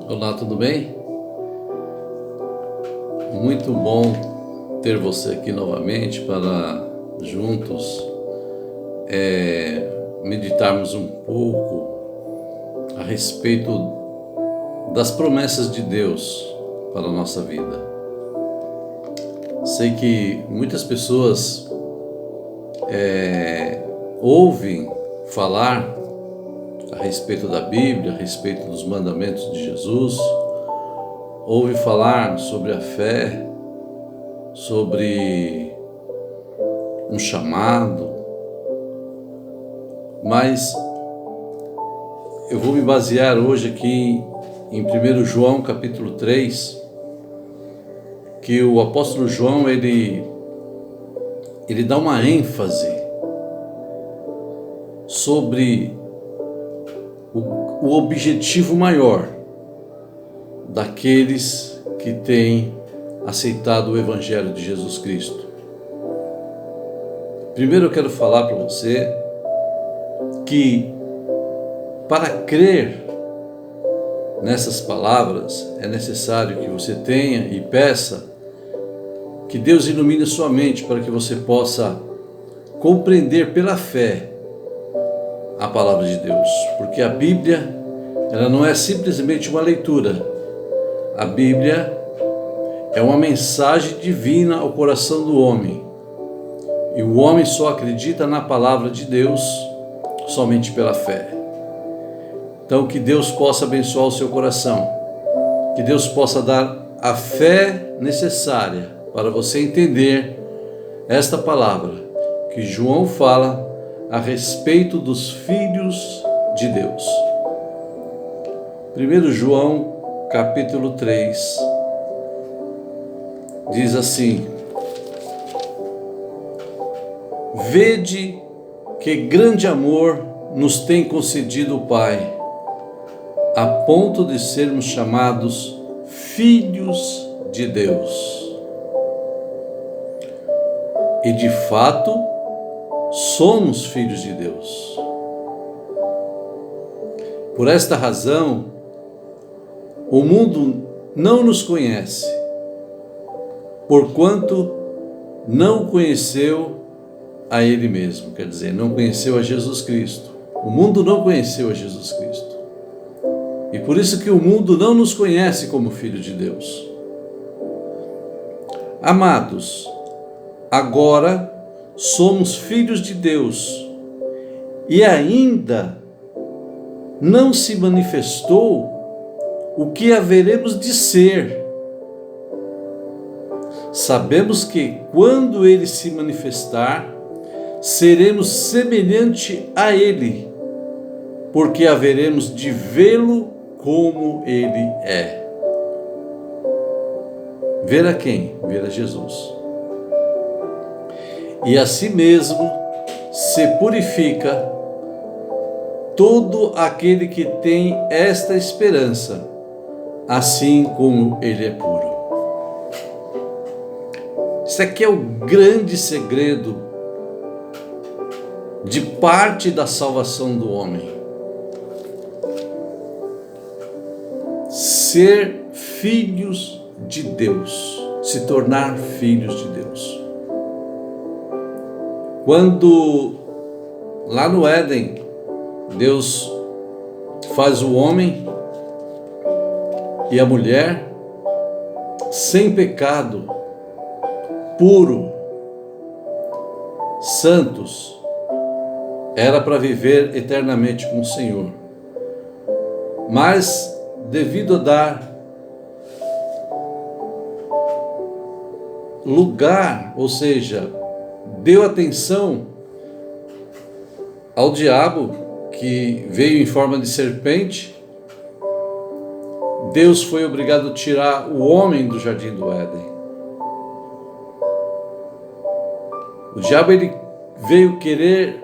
Olá, tudo bem? Muito bom ter você aqui novamente para juntos meditarmos um pouco a respeito das promessas de Deus para a nossa vida. Sei que muitas pessoas ouvem falar a respeito da Bíblia, a respeito dos mandamentos de Jesus, ouve falar sobre a fé, sobre um chamado, mas eu vou me basear hoje aqui em 1 João capítulo 3, que o apóstolo João ele dá uma ênfase sobre o objetivo maior daqueles que têm aceitado o Evangelho de Jesus Cristo. Primeiro eu quero falar para você que para crer nessas palavras é necessário que você tenha e peça que Deus ilumine a sua mente para que você possa compreender pela fé a palavra de Deus, porque a Bíblia, ela não é simplesmente uma leitura. A Bíblia é uma mensagem divina ao coração do homem, e o homem só acredita na palavra de Deus somente pela fé. Então que Deus possa abençoar o seu coração, que Deus possa dar a fé necessária para você entender esta palavra que João fala a respeito dos filhos de Deus. 1 João capítulo 3 diz assim: Vede que grande amor nos tem concedido o Pai, a ponto de sermos chamados filhos de Deus. E de fato, somos filhos de Deus. Por esta razão, o mundo não nos conhece, porquanto não conheceu a Ele mesmo, quer dizer, não conheceu a Jesus Cristo. O mundo não conheceu a Jesus Cristo. E por isso que o mundo não nos conhece como filho de Deus. Amados, agora somos filhos de Deus, e ainda não se manifestou o que haveremos de ser. Sabemos que quando Ele se manifestar, seremos semelhante a Ele, porque haveremos de vê-lo como Ele é. Ver a quem? Ver a Jesus. E assim mesmo se purifica todo aquele que tem esta esperança, assim como ele é puro. Isso aqui é o grande segredo de parte da salvação do homem. Ser filhos de Deus, se tornar filhos de Deus. Quando lá no Éden, Deus faz o homem e a mulher sem pecado, puro, santos, era para viver eternamente com o Senhor. Mas devido a dar lugar, ou seja, deu atenção ao diabo, que veio em forma de serpente, Deus foi obrigado a tirar o homem do jardim do Éden. O diabo ele veio querer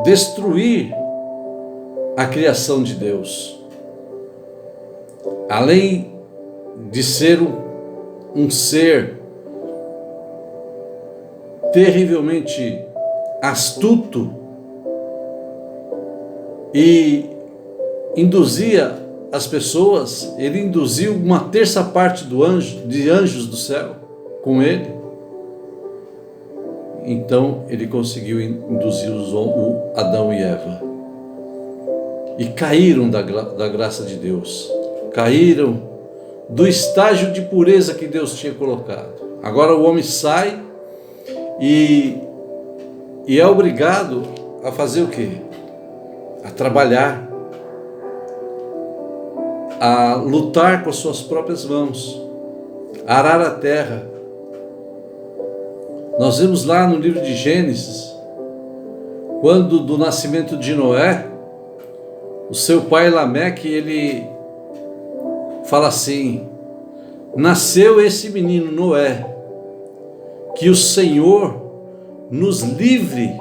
destruir a criação de Deus. Além de ser um ser terrivelmente astuto e induzia as pessoas, ele induziu uma terça parte de anjos do céu com ele. Então ele conseguiu induzir o Adão e Eva. E caíram da graça de Deus. Caíram do estágio de pureza que Deus tinha colocado. Agora o homem sai e é obrigado a fazer o quê? A trabalhar, a lutar com as suas próprias mãos, a arar a terra. Nós vemos lá no livro de Gênesis, quando do nascimento de Noé, o seu pai Lameque, ele fala assim: nasceu esse menino Noé, que o Senhor nos livre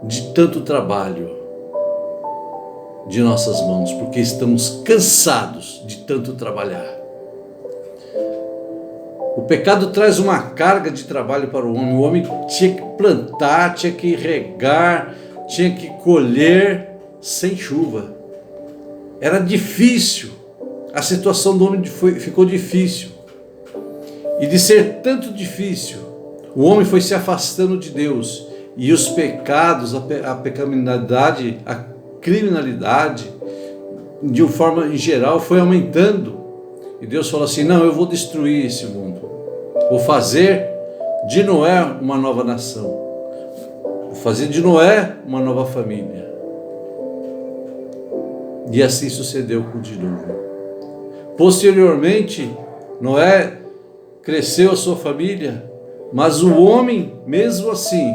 de tanto trabalho de nossas mãos, porque estamos cansados de tanto trabalhar. O pecado traz uma carga de trabalho para o homem. O homem tinha que plantar, tinha que regar, tinha que colher sem chuva. Era difícil. A situação do homem ficou difícil. E de ser tanto difícil, o homem foi se afastando de Deus. E os pecados, a pecaminosidade, a criminalidade, de uma forma em geral, foi aumentando. E Deus falou assim: não, eu vou destruir esse mundo. Vou fazer de Noé uma nova nação. Vou fazer de Noé uma nova família. E assim sucedeu com o dilúvio. Posteriormente, Noé cresceu a sua família, mas o homem, mesmo assim,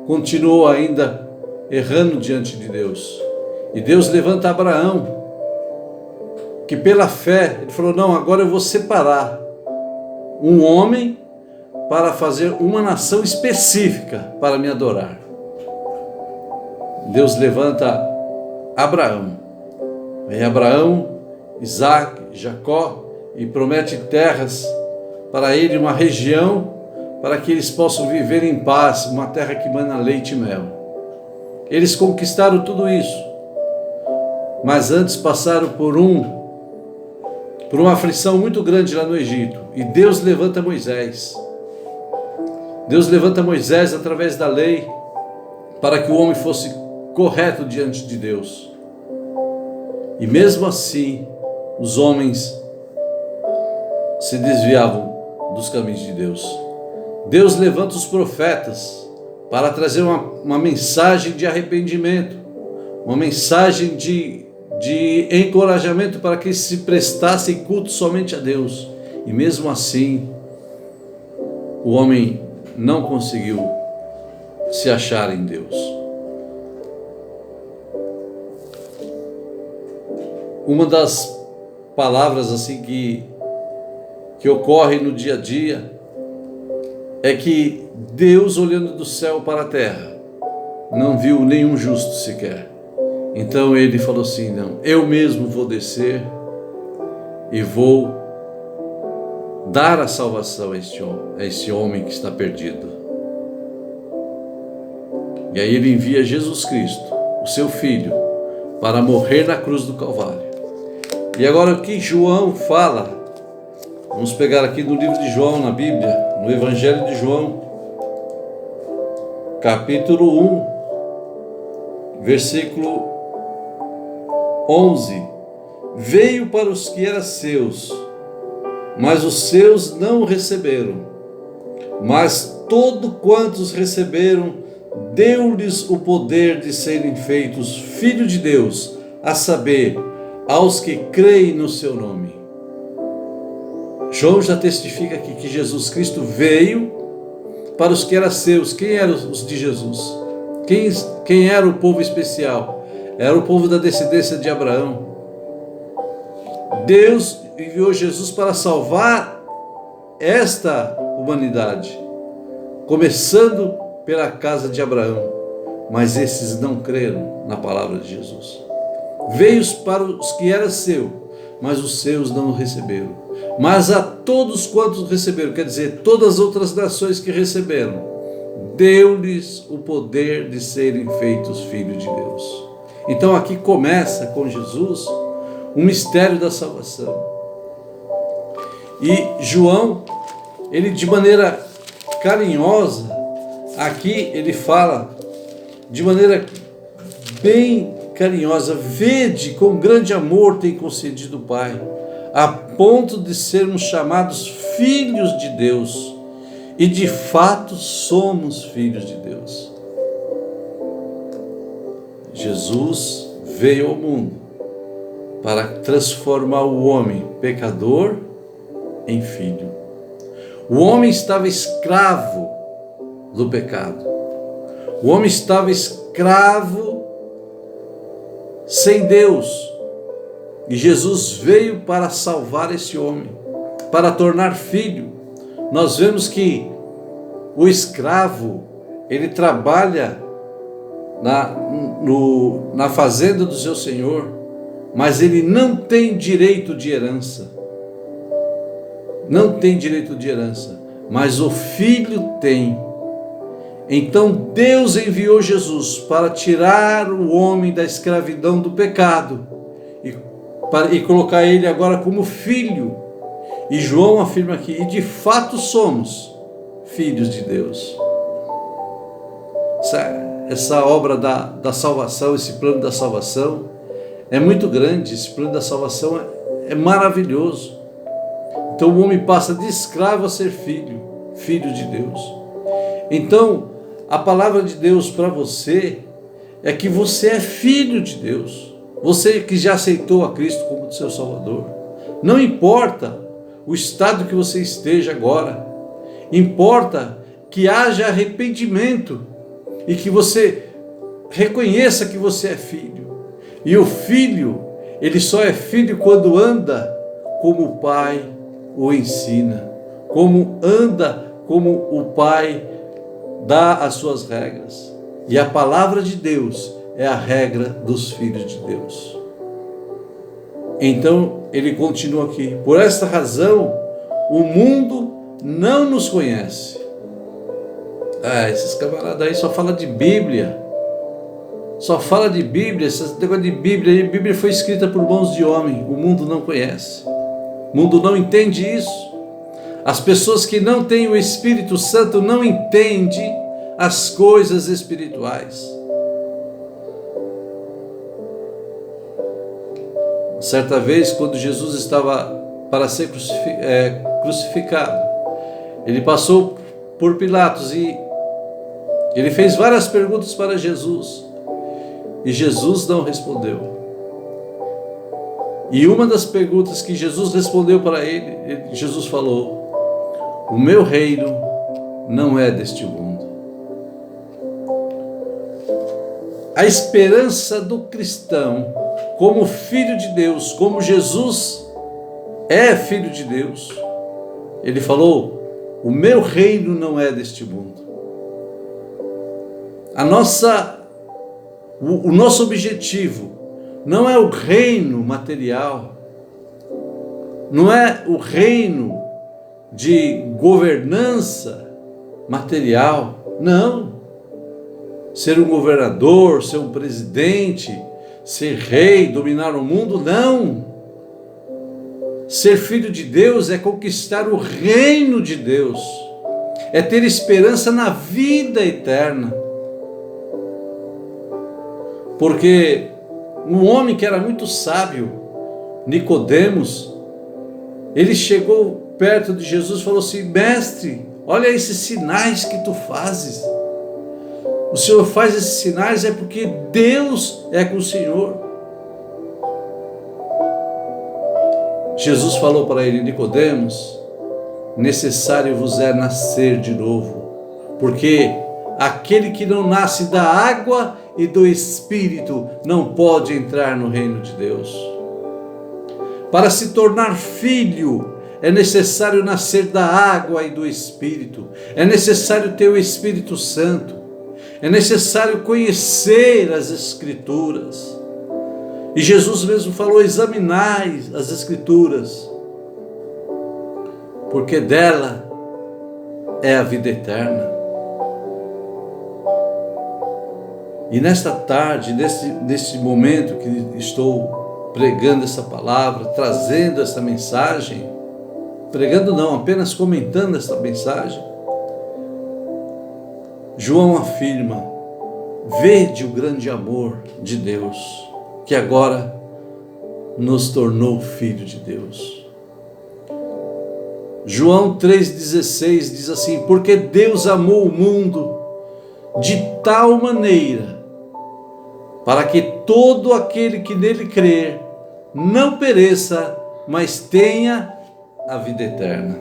continuou ainda errando diante de Deus. E Deus levanta Abraão, que pela fé, ele falou: não, agora eu vou separar um homem para fazer uma nação específica para me adorar. Deus levanta Abraão. Vem Abraão, Isaac, Jacó, e promete terras para ele, uma região para que eles possam viver em paz, uma terra que mana leite e mel. Eles conquistaram tudo isso, mas antes passaram por uma aflição muito grande lá no Egito. E Deus levanta Moisés. Deus levanta Moisés através da lei para que o homem fosse correto diante de Deus. E mesmo assim, os homens se desviavam dos caminhos de Deus. Deus levanta os profetas para trazer uma mensagem de arrependimento, uma mensagem de encorajamento para que se prestassem culto somente a Deus. E mesmo assim, o homem não conseguiu se achar em Deus. Uma das palavras assim que ocorre no dia a dia é que Deus, olhando do céu para a terra, não viu nenhum justo sequer. Então ele falou assim: não, eu mesmo vou descer e vou dar a salvação a esse homem que está perdido. E aí ele envia Jesus Cristo, o seu Filho, para morrer na cruz do Calvário. E agora o que João fala, vamos pegar aqui no livro de João, na Bíblia, no Evangelho de João, capítulo 1, versículo 11. Veio para os que eram seus, mas os seus não o receberam. Mas todo quantos receberam, deu-lhes o poder de serem feitos filhos de Deus, a saber, aos que creem no seu nome. João já testifica aqui que Jesus Cristo veio para os que eram seus. Quem eram os de Jesus? Quem era o povo especial? Era o povo da descendência de Abraão. Deus enviou Jesus para salvar esta humanidade, começando pela casa de Abraão, mas esses não creram na palavra de Jesus. Veio para os que eram seu, mas os seus não o receberam. Mas a todos quantos receberam, quer dizer, todas as outras nações que receberam, deu-lhes o poder de serem feitos filhos de Deus. Então aqui começa com Jesus o mistério da salvação. E João, ele de maneira carinhosa, aqui ele fala de maneira bem carinhosa: vede com grande amor tem concedido o Pai, a ponto de sermos chamados filhos de Deus, e de fato somos filhos de Deus. Jesus veio ao mundo para transformar o homem pecador em filho. O homem estava escravo do pecado. O homem estava escravo sem Deus. E Jesus veio para salvar esse homem, para tornar filho. Nós vemos que o escravo, ele trabalha na fazenda do seu senhor, mas ele não tem direito de herança. Não tem direito de herança, mas o filho tem. Então Deus enviou Jesus para tirar o homem da escravidão do pecado e colocar ele agora como filho. E João afirma aqui: e de fato somos filhos de Deus. Essa obra da salvação, esse plano da salvação é muito grande. Esse plano da salvação é maravilhoso. Então o homem passa de escravo a ser filho, filho de Deus. Então a palavra de Deus para você é que você é filho de Deus. Você que já aceitou a Cristo como seu Salvador. Não importa o estado que você esteja agora, importa que haja arrependimento e que você reconheça que você é filho. E o filho, ele só é filho quando anda como o Pai o ensina, como o Pai dá as suas regras. E a palavra de Deus é a regra dos filhos de Deus. Então ele continua aqui: por esta razão o mundo não nos conhece. Esses camaradas aí só falam de Bíblia. Só fala de Bíblia, esse negócio de Bíblia. A Bíblia foi escrita por mãos de homem. O mundo não conhece. O mundo não entende isso. As pessoas que não têm o Espírito Santo não entendem as coisas espirituais. Certa vez, quando Jesus estava para ser crucificado, ele passou por Pilatos e ele fez várias perguntas para Jesus. E Jesus não respondeu. E uma das perguntas que Jesus respondeu para ele, Jesus falou: o meu reino não é deste mundo. A esperança do cristão, como filho de Deus, como Jesus é filho de Deus, ele falou: o meu reino não é deste mundo. O nosso objetivo não é o reino material, não é o reino de governança material, não. Ser um governador, ser um presidente, ser rei, dominar o mundo, não. Ser filho de Deus é conquistar o reino de Deus, é ter esperança na vida eterna. Porque um homem que era muito sábio, Nicodemos, ele chegou perto de Jesus e falou assim: mestre, olha esses sinais que tu fazes. O Senhor faz esses sinais é porque Deus é com o Senhor. Jesus falou para ele: Nicodemos, necessário vos é nascer de novo, porque aquele que não nasce da água e do Espírito não pode entrar no reino de Deus. Para se tornar filho, é necessário nascer da água e do Espírito. É necessário ter o Espírito Santo. É necessário conhecer as Escrituras. E Jesus mesmo falou: examinai as Escrituras, porque dela é a vida eterna. E nesta tarde, nesse momento que estou pregando essa palavra, trazendo essa mensagem, pregando não, apenas comentando essa mensagem, João afirma: vede o grande amor de Deus, que agora nos tornou filho de Deus. João 3,16 diz assim: porque Deus amou o mundo de tal maneira, para que todo aquele que nele crer não pereça, mas tenha a vida eterna.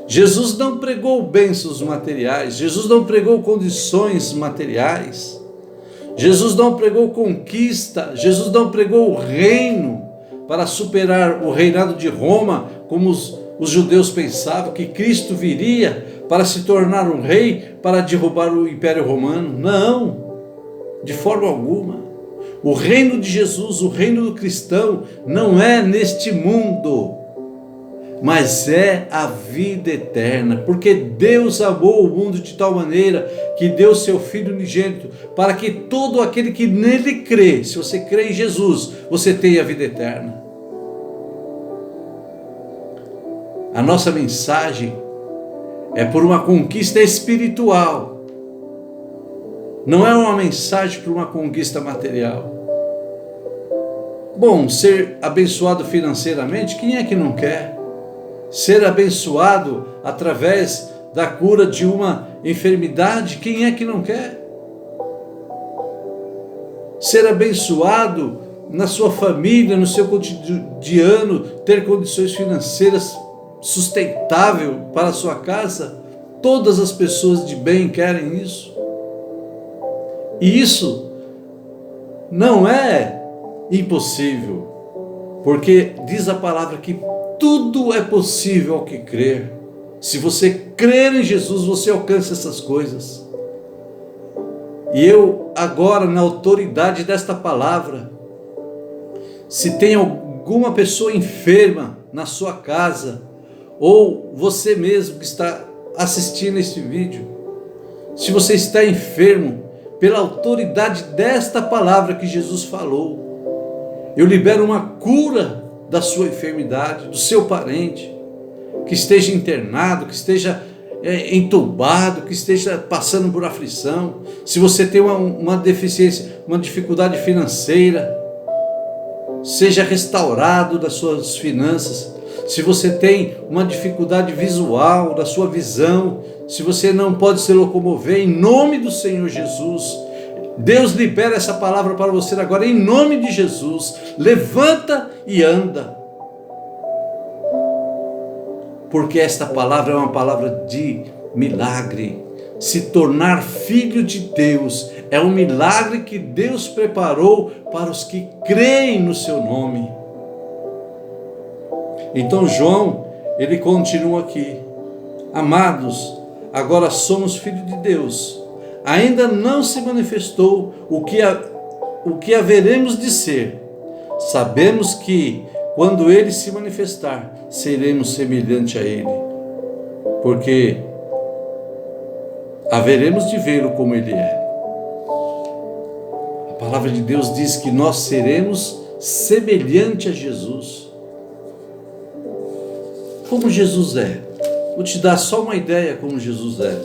Jesus não pregou bênçãos materiais, Jesus não pregou condições materiais, Jesus não pregou conquista, Jesus não pregou o reino para superar o reinado de Roma, como os judeus pensavam, que Cristo viria para se tornar um rei, para derrubar o Império Romano. Não, de forma alguma. O reino de Jesus, o reino do cristão, não é neste mundo, mas é a vida eterna, porque Deus amou o mundo de tal maneira que deu seu Filho unigênito, para que todo aquele que nele crê, se você crê em Jesus, você tenha a vida eterna. A nossa mensagem é por uma conquista espiritual, não é uma mensagem por uma conquista material. Bom, ser abençoado financeiramente, quem é que não quer? Ser abençoado através da cura de uma enfermidade, quem é que não quer? Ser abençoado na sua família, no seu cotidiano, ter condições financeiras sustentáveis para a sua casa, todas as pessoas de bem querem isso. E isso não é impossível, porque diz a palavra que tudo é possível ao que crer. Se você crer em Jesus, você alcança essas coisas. E eu agora, na autoridade desta palavra, se tem alguma pessoa enferma na sua casa, ou você mesmo que está assistindo este vídeo, se você está enfermo, pela autoridade desta palavra que Jesus falou, eu libero uma cura da sua enfermidade, do seu parente, que esteja internado, que esteja entubado, que esteja passando por aflição. Se você tem uma deficiência, uma dificuldade financeira, seja restaurado das suas finanças. Se você tem uma dificuldade visual, da sua visão, se você não pode se locomover, em nome do Senhor Jesus, Deus libera essa palavra para você agora, em nome de Jesus. Levanta e anda. Porque esta palavra é uma palavra de milagre. Se tornar filho de Deus é um milagre que Deus preparou para os que creem no seu nome. Então João, ele continua aqui: amados, agora somos filhos de Deus. Ainda não se manifestou o que haveremos de ser. Sabemos que quando ele se manifestar, seremos semelhante a ele, porque haveremos de vê-lo como ele é. A palavra de Deus diz que nós seremos semelhante a Jesus. Como Jesus é? Vou te dar só uma ideia como Jesus é.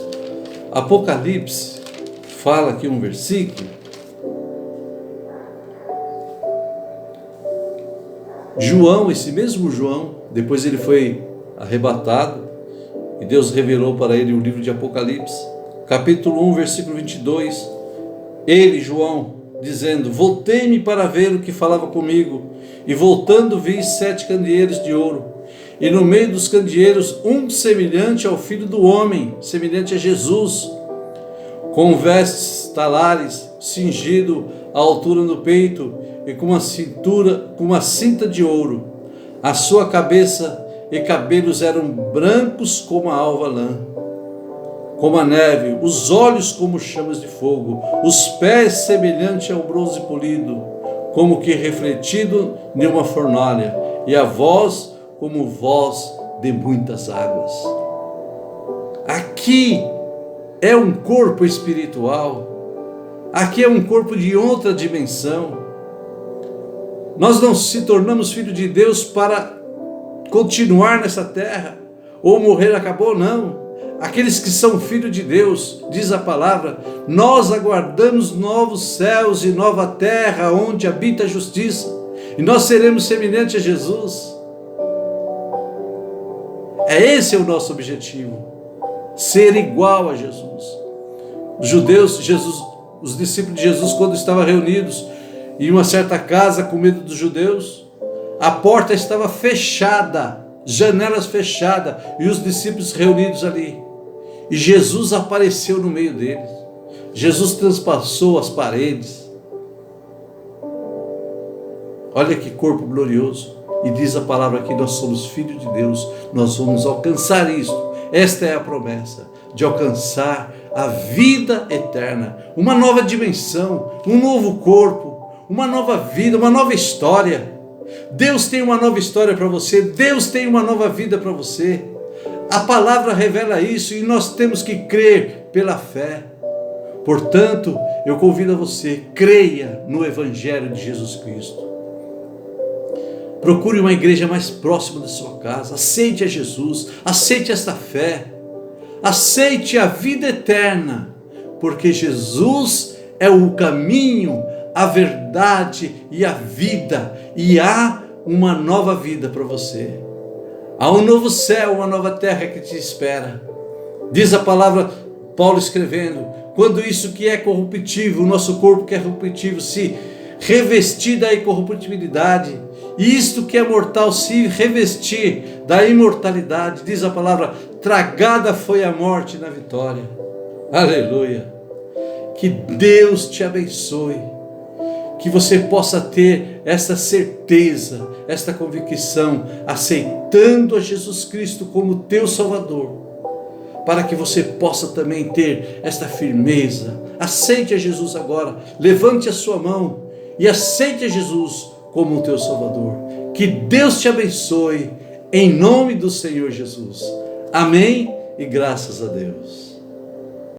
Apocalipse fala aqui um versículo. João, esse mesmo João, depois ele foi arrebatado e Deus revelou para ele o livro de Apocalipse, capítulo 1, versículo 22. Ele, João, dizendo: voltei-me para ver o que falava comigo, e voltando vi 7 candeeiros de ouro, e no meio dos candeeiros um semelhante ao Filho do Homem, semelhante a Jesus, com vestes talares, cingido à altura do peito, e com uma cinta de ouro. A sua cabeça e cabelos eram brancos como a alva lã, como a neve, os olhos como chamas de fogo, os pés semelhante ao bronze polido, como que refletido em uma fornalha, e a voz como voz de muitas águas. Aqui é um corpo espiritual. Aqui é um corpo de outra dimensão. Nós não se tornamos filhos de Deus para continuar nessa terra, ou morrer acabou, não. Aqueles que são filhos de Deus, diz a palavra, nós aguardamos novos céus e nova terra, onde habita a justiça, e nós seremos semelhantes a Jesus. Esse é o nosso objetivo, ser igual a Jesus. Os judeus, os discípulos de Jesus, quando estavam reunidos em uma certa casa com medo dos judeus, a porta estava fechada, janelas fechadas, e os discípulos reunidos ali. E Jesus apareceu no meio deles. Jesus transpassou as paredes. Olha que corpo glorioso. E diz a palavra aqui, nós somos filhos de Deus, nós vamos alcançar isto. Esta é a promessa, de alcançar a vida eterna, uma nova dimensão, um novo corpo, uma nova vida, uma nova história. Deus tem uma nova história para você, Deus tem uma nova vida para você. A palavra revela isso e nós temos que crer pela fé. Portanto, eu convido a você, creia no Evangelho de Jesus Cristo. Procure uma igreja mais próxima da sua casa, aceite a Jesus, aceite esta fé, aceite a vida eterna, porque Jesus é o caminho, a verdade e a vida, e há uma nova vida para você. Há um novo céu, uma nova terra que te espera. Diz a palavra, Paulo escrevendo, quando isso que é corruptível, o nosso corpo que é corruptível, se revestir da incorruptibilidade, e isto que é mortal se revestir da imortalidade, diz a palavra, tragada foi a morte na vitória. Aleluia! Que Deus te abençoe, que você possa ter esta certeza, esta convicção, aceitando a Jesus Cristo como teu Salvador, para que você possa também ter esta firmeza. Aceite a Jesus agora, levante a sua mão e aceite a Jesus como o teu Salvador. Que Deus te abençoe, em nome do Senhor Jesus. Amém e graças a Deus.